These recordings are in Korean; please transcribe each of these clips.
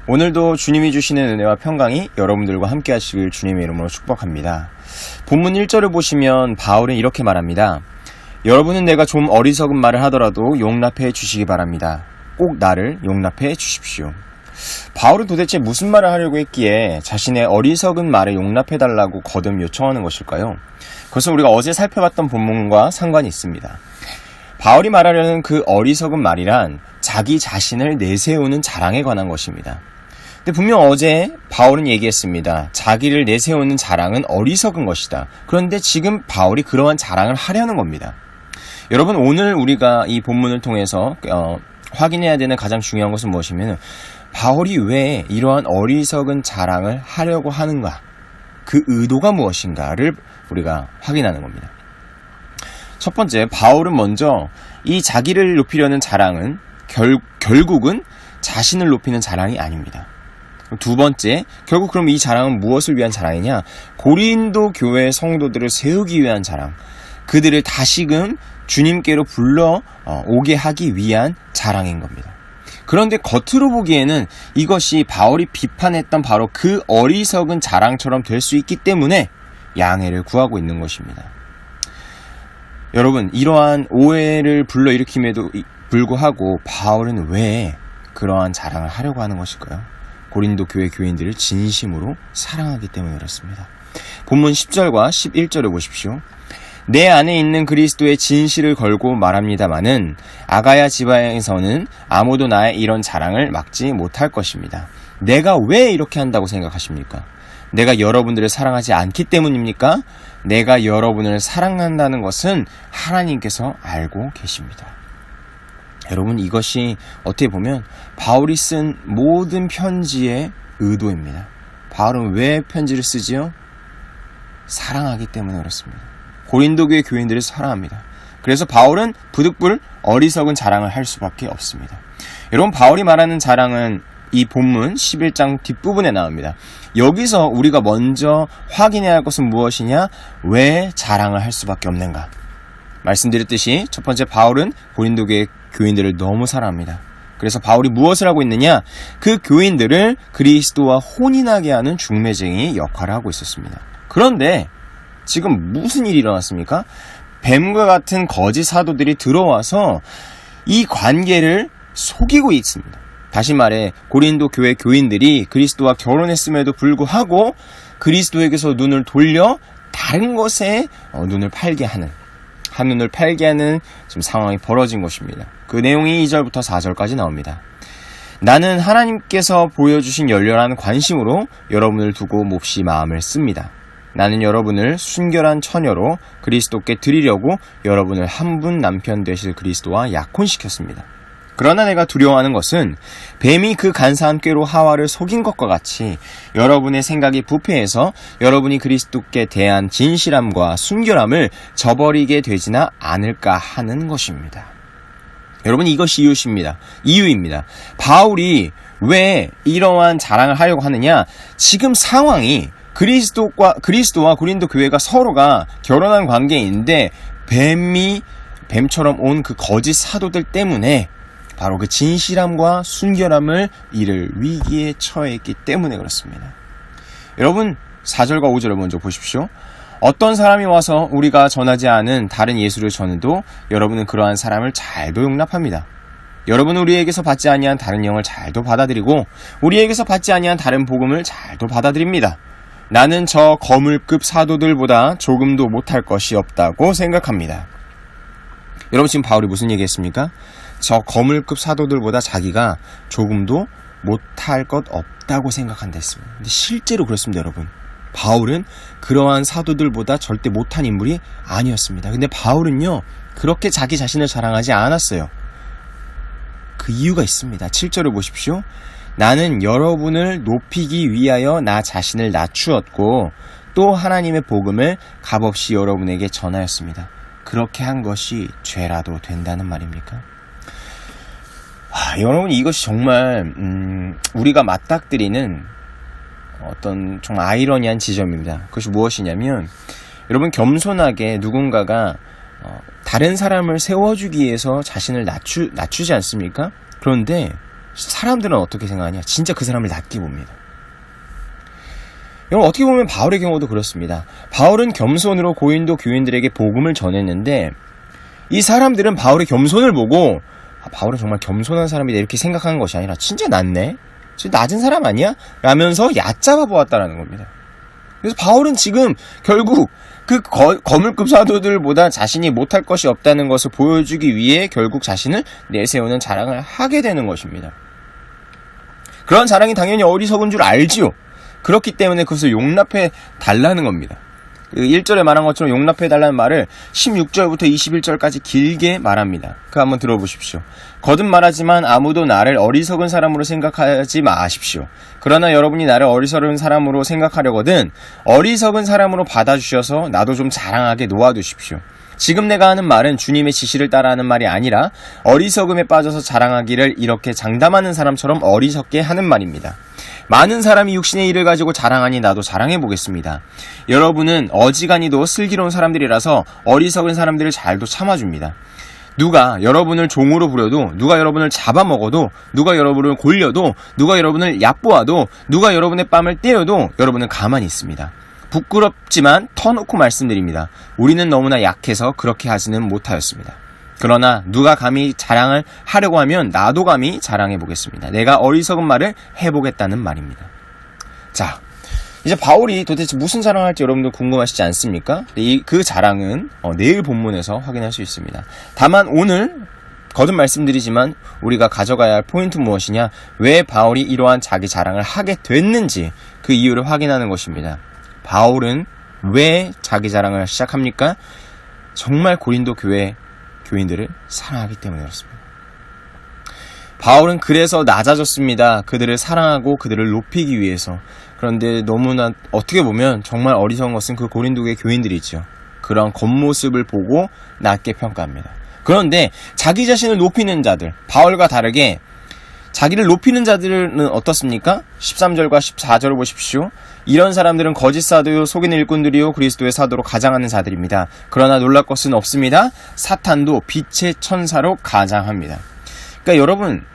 오늘도 주님이 주시는 은혜와 평강이 여러분들과 함께 하시길 주님의 이름으로 축복합니다. 본문 1절을 보시면 바울은 이렇게 말합니다. 여러분은 내가 좀 어리석은 말을 하더라도 용납해 주시기 바랍니다. 꼭 나를 용납해 주십시오. 바울은 도대체 무슨 말을 하려고 했기에 자신의 어리석은 말에 용납해달라고 거듭 요청하는 것일까요? 그것은 우리가 어제 살펴봤던 본문과 상관이 있습니다. 바울이 말하려는 그 어리석은 말이란 자기 자신을 내세우는 자랑에 관한 것입니다. 근데 분명 어제 바울은 얘기했습니다. 자기를 내세우는 자랑은 어리석은 것이다. 그런데 지금 바울이 그러한 자랑을 하려는 겁니다. 여러분, 오늘 우리가 이 본문을 통해서 확인해야 되는 가장 중요한 것은 무엇이냐면 바울이 왜 이러한 어리석은 자랑을 하려고 하는가, 그 의도가 무엇인가를 우리가 확인하는 겁니다. 첫 번째, 바울은 먼저 이 자기를 높이려는 자랑은 결국은 자신을 높이는 자랑이 아닙니다. 두 번째, 결국 그럼 이 자랑은 무엇을 위한 자랑이냐? 고린도 교회 성도들을 세우기 위한 자랑, 그들을 다시금 주님께로 불러오게 하기 위한 자랑인 겁니다. 그런데 겉으로 보기에는 이것이 바울이 비판했던 바로 그 어리석은 자랑처럼 될 수 있기 때문에 양해를 구하고 있는 것입니다. 여러분, 이러한 오해를 불러일으킴에도 불구하고 바울은 왜 그러한 자랑을 하려고 하는 것일까요? 고린도 교회 교인들을 진심으로 사랑하기 때문에 그렇습니다. 본문 10절과 11절을 보십시오. 내 안에 있는 그리스도의 진실을 걸고 말합니다마는 아가야 지방에서는 아무도 나의 이런 자랑을 막지 못할 것입니다. 내가 왜 이렇게 한다고 생각하십니까? 내가 여러분들을 사랑하지 않기 때문입니까? 내가 여러분을 사랑한다는 것은 하나님께서 알고 계십니다. 여러분, 이것이 어떻게 보면 바울이 쓴 모든 편지의 의도입니다. 바울은 왜 편지를 쓰지요? 사랑하기 때문에 그렇습니다. 고린도 교회 교인들을 사랑합니다. 그래서 바울은 부득불 어리석은 자랑을 할 수밖에 없습니다. 여러분, 바울이 말하는 자랑은 이 본문 11장 뒷부분에 나옵니다. 여기서 우리가 먼저 확인해야 할 것은 무엇이냐? 왜 자랑을 할 수밖에 없는가? 말씀드렸듯이 첫 번째, 바울은 고린도 교회 교인들을 너무 사랑합니다. 그래서 바울이 무엇을 하고 있느냐? 그 교인들을 그리스도와 혼인하게 하는 중매쟁이 역할을 하고 있었습니다. 그런데 지금 무슨 일이 일어났습니까? 뱀과 같은 거짓 사도들이 들어와서 이 관계를 속이고 있습니다. 다시 말해, 고린도 교회 교인들이 그리스도와 결혼했음에도 불구하고 그리스도에게서 눈을 돌려 다른 것에 눈을 팔게 하는, 한눈을 팔게 하는 지금 상황이 벌어진 것입니다. 그 내용이 2절부터 4절까지 나옵니다. 나는 하나님께서 보여주신 열렬한 관심으로 여러분을 두고 몹시 마음을 씁니다. 나는 여러분을 순결한 처녀로 그리스도께 드리려고 여러분을 한 분 남편 되실 그리스도와 약혼시켰습니다. 그러나 내가 두려워하는 것은 뱀이 그 간사한 꾀로 하와를 속인 것과 같이 여러분의 생각이 부패해서 여러분이 그리스도께 대한 진실함과 순결함을 저버리게 되지나 않을까 하는 것입니다. 여러분, 이것이 이유입니다. 바울이 왜 이러한 자랑을 하려고 하느냐? 지금 상황이 그리스도와 고린도 교회가 서로가 결혼한 관계인데 뱀처럼 온 그 거짓 사도들 때문에 바로 그 진실함과 순결함을 잃을 위기에 처해 있기 때문에 그렇습니다. 여러분, 4절과 5절을 먼저 보십시오. 어떤 사람이 와서 우리가 전하지 않은 다른 예수를 전해도 여러분은 그러한 사람을 잘도 용납합니다. 여러분은 우리에게서 받지 아니한 다른 영을 잘도 받아들이고 우리에게서 받지 아니한 다른 복음을 잘도 받아들입니다. 나는 저 거물급 사도들보다 조금도 못할 것이 없다고 생각합니다. 여러분, 지금 바울이 무슨 얘기했습니까? 저 거물급 사도들보다 자기가 조금도 못할 것 없다고 생각한다 했습니다. 근데 실제로 그렇습니다, 여러분. 바울은 그러한 사도들보다 절대 못한 인물이 아니었습니다. 근데 바울은요, 그렇게 자기 자신을 자랑하지 않았어요. 그 이유가 있습니다. 7절을 보십시오. 나는 여러분을 높이기 위하여 나 자신을 낮추었고 또 하나님의 복음을 값없이 여러분에게 전하였습니다. 그렇게 한 것이 죄라도 된다는 말입니까? 여러분, 이것이 정말 우리가 맞닥뜨리는 어떤 정말 아이러니한 지점입니다. 그것이 무엇이냐면, 여러분, 겸손하게 누군가가 다른 사람을 세워주기 위해서 자신을 낮추지 않습니까? 그런데 사람들은 어떻게 생각하냐? 진짜 그 사람을 낮게 봅니다. 여러분, 어떻게 보면 바울의 경우도 그렇습니다. 바울은 겸손으로 고린도 교인들에게 복음을 전했는데 이 사람들은 바울의 겸손을 보고 바울은 정말 겸손한 사람이다 이렇게 생각하는 것이 아니라 진짜 낮네? 진짜 낮은 사람 아니야? 라면서 얕잡아 보았다라는 겁니다. 그래서 바울은 지금 결국 그 거물급 사도들보다 자신이 못할 것이 없다는 것을 보여주기 위해 결국 자신을 내세우는 자랑을 하게 되는 것입니다. 그런 자랑이 당연히 어리석은 줄 알지요. 그렇기 때문에 그것을 용납해 달라는 겁니다. 1절에 말한 것처럼 용납해 달라는 말을 16절부터 21절까지 길게 말합니다. 그거 한번 들어보십시오. 거듭 말하지만 아무도 나를 어리석은 사람으로 생각하지 마십시오. 그러나 여러분이 나를 어리석은 사람으로 생각하려거든 어리석은 사람으로 받아주셔서 나도 좀 자랑하게 놓아두십시오. 지금 내가 하는 말은 주님의 지시를 따라하는 말이 아니라 어리석음에 빠져서 자랑하기를 이렇게 장담하는 사람처럼 어리석게 하는 말입니다. 많은 사람이 육신의 일을 가지고 자랑하니 나도 자랑해보겠습니다. 여러분은 어지간히도 슬기로운 사람들이라서 어리석은 사람들을 잘도 참아줍니다. 누가 여러분을 종으로 부려도, 누가 여러분을 잡아먹어도, 누가 여러분을 골려도, 누가 여러분을 얕보아도, 누가 여러분의 뺨을 때려도 여러분은 가만히 있습니다. 부끄럽지만 터놓고 말씀드립니다. 우리는 너무나 약해서 그렇게 하지는 못하였습니다. 그러나 누가 감히 자랑을 하려고 하면 나도 감히 자랑해보겠습니다. 내가 어리석은 말을 해보겠다는 말입니다. 자, 이제 바울이 도대체 무슨 자랑을 할지 여러분들 궁금하시지 않습니까? 그 자랑은 내일 본문에서 확인할 수 있습니다. 다만 오늘 거듭 말씀드리지만 우리가 가져가야 할 포인트는 무엇이냐? 왜 바울이 이러한 자기 자랑을 하게 됐는지 그 이유를 확인하는 것입니다. 바울은 왜 자기 자랑을 시작합니까? 정말 고린도 교회 교인들을 사랑하기 때문에 그렇습니다. 바울은 그래서 낮아졌습니다. 그들을 사랑하고 그들을 높이기 위해서. 그런데 너무나 어떻게 보면 정말 어리석은 것은 그 고린도의 교인들이죠. 그런 겉모습을 보고 낮게 평가합니다. 그런데 자기 자신을 높이는 자들, 바울과 다르게 자기를 높이는 자들은 어떻습니까? 13절과 14절을 보십시오. 이런 사람들은 거짓 사도요, 속이는 일꾼들이요, 그리스도의 사도로 가장하는 자들입니다. 그러나 놀랄 것은 없습니다. 사탄도 빛의 천사로 가장합니다. 그러니까 여러분,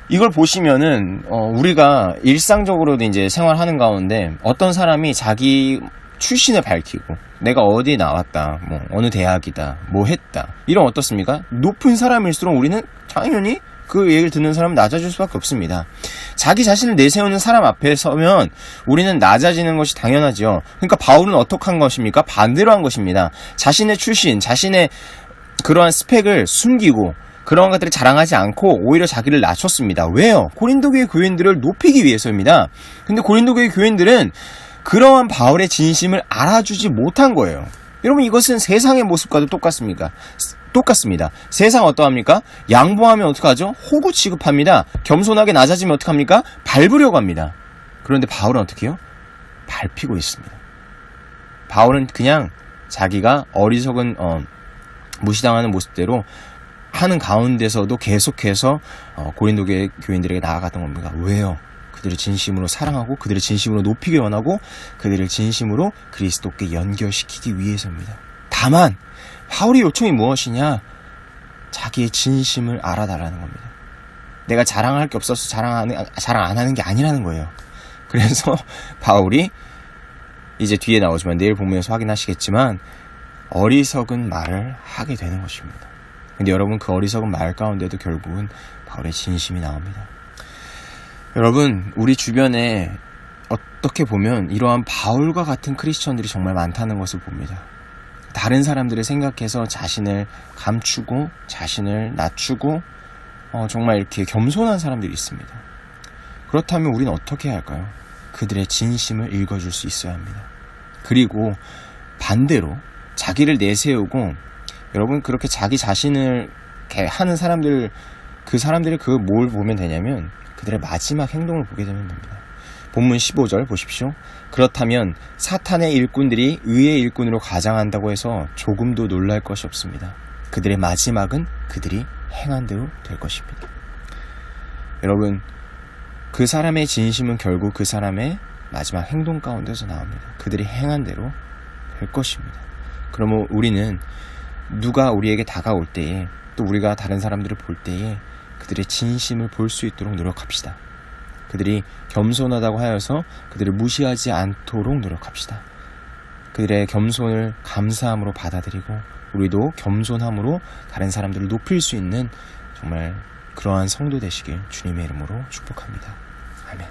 이걸 보시면은 우리가 일상적으로도 이제 생활하는 가운데 어떤 사람이 자기 출신을 밝히고 내가 어디에 나왔다, 뭐 어느 대학이다, 뭐 했다, 이런 어떻습니까? 높은 사람일수록 우리는 당연히 그 얘기를 듣는 사람은 낮아질 수밖에 없습니다. 자기 자신을 내세우는 사람 앞에 서면 우리는 낮아지는 것이 당연하죠. 그러니까 바울은 어떻게 한 것입니까? 반대로 한 것입니다. 자신의 출신, 자신의 그러한 스펙을 숨기고 그러한 것들을 자랑하지 않고 오히려 자기를 낮췄습니다. 왜요? 고린도교회 교인들을 높이기 위해서입니다. 근데 고린도교회 교인들은 그러한 바울의 진심을 알아주지 못한 거예요. 여러분, 이것은 세상의 모습과도 똑같습니다. 세상 어떠합니까? 양보하면 어떡하죠? 호구 취급합니다. 겸손하게 낮아지면 어떡합니까? 밟으려고 합니다. 그런데 바울은 어떻게 해요? 밟히고 있습니다. 바울은 그냥 자기가 어리석은 무시당하는 모습대로 하는 가운데서도 계속해서 고린도교회 교인들에게 나아갔던 겁니다. 왜요? 그들을 진심으로 사랑하고 그들을 진심으로 높이기 원하고 그들을 진심으로 그리스도께 연결시키기 위해서입니다. 다만 바울의 요청이 무엇이냐? 자기의 진심을 알아달라는 겁니다. 내가 자랑할 게 없어서 자랑 안 하는 게 아니라는 거예요. 그래서 바울이 이제 뒤에 나오지만 내일 본문에서 확인하시겠지만 어리석은 말을 하게 되는 것입니다. 근데 여러분, 그 어리석은 말 가운데도 결국은 바울의 진심이 나옵니다. 여러분, 우리 주변에 어떻게 보면 이러한 바울과 같은 크리스천들이 정말 많다는 것을 봅니다. 다른 사람들을 생각해서 자신을 감추고 자신을 낮추고 정말 이렇게 겸손한 사람들이 있습니다. 그렇다면 우리는 어떻게 해야 할까요? 그들의 진심을 읽어줄 수 있어야 합니다. 그리고 반대로 자기를 내세우고, 여러분, 그렇게 자기 자신을 하는 사람들, 그 사람들이 뭘 보면 되냐면 그들의 마지막 행동을 보게 되면 됩니다. 본문 15절 보십시오. 그렇다면 사탄의 일꾼들이 의의 일꾼으로 가장한다고 해서 조금도 놀랄 것이 없습니다. 그들의 마지막은 그들이 행한 대로 될 것입니다. 여러분, 그 사람의 진심은 결국 그 사람의 마지막 행동 가운데서 나옵니다. 그들이 행한 대로 될 것입니다. 그러면 우리는 누가 우리에게 다가올 때에, 또 우리가 다른 사람들을 볼 때에 그들의 진심을 볼 수 있도록 노력합시다. 그들이 겸손하다고 하여서 그들을 무시하지 않도록 노력합시다. 그들의 겸손을 감사함으로 받아들이고 우리도 겸손함으로 다른 사람들을 높일 수 있는 정말 그러한 성도 되시길 주님의 이름으로 축복합니다. 아멘.